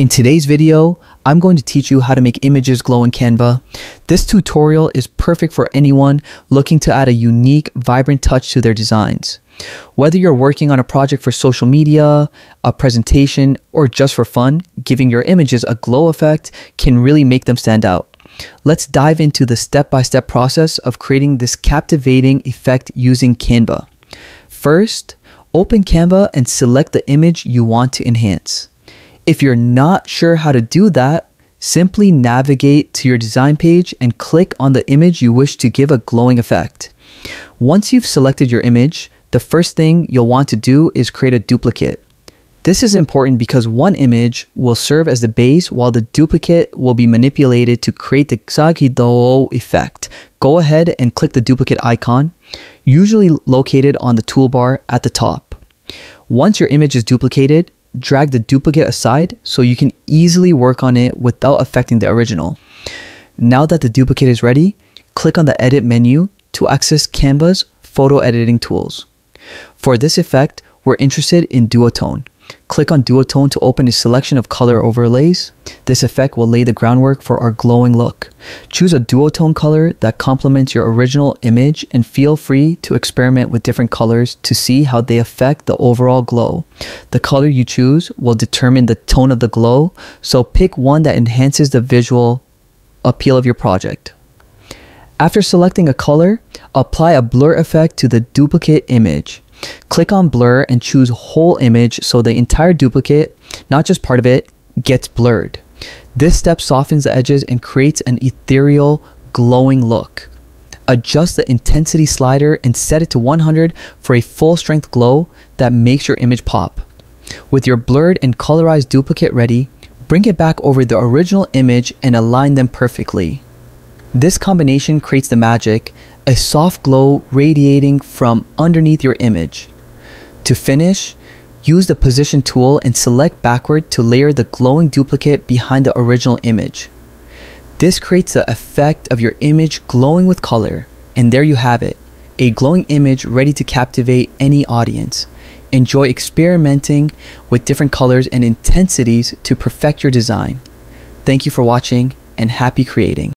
In today's video, I'm going to teach you how to make images glow in Canva. This tutorial is perfect for anyone looking to add a unique, vibrant touch to their designs. Whether you're working on a project for social media, a presentation, or just for fun, giving your images a glow effect can really make them stand out. Let's dive into the step-by-step process of creating this captivating effect using Canva. First, open Canva and select the image you want to enhance. If you're not sure how to do that, simply navigate to your design page and click on the image you wish to give a glowing effect. Once you've selected your image, the first thing you'll want to do is create a duplicate. This is important because one image will serve as the base while the duplicate will be manipulated to create the Sagido effect. Go ahead and click the duplicate icon, usually located on the toolbar at the top. Once your image is duplicated, drag the duplicate aside so you can easily work on it without affecting the original. Now that the duplicate is ready, click on the edit menu to access Canva's photo editing tools. For this effect, we're interested in duotone. Click on duotone to open a selection of color overlays. This effect will lay the groundwork for our glowing look. Choose a duotone color that complements your original image and feel free to experiment with different colors to see how they affect the overall glow. The color you choose will determine the tone of the glow, so pick one that enhances the visual appeal of your project. After selecting a color, apply a blur effect to the duplicate image. Click on blur and choose whole image so the entire duplicate, not just part of it, gets blurred. This step softens the edges and creates an ethereal, glowing look. Adjust the intensity slider and set it to 100 for a full strength glow that makes your image pop. With your blurred and colorized duplicate ready, bring it back over the original image and align them perfectly. This combination creates the magic, a soft glow radiating from underneath your image. To finish, use the position tool and select backward to layer the glowing duplicate behind the original image. This creates the effect of your image glowing with color, and there you have it, a glowing image ready to captivate any audience. Enjoy experimenting with different colors and intensities to perfect your design. Thank you for watching and happy creating.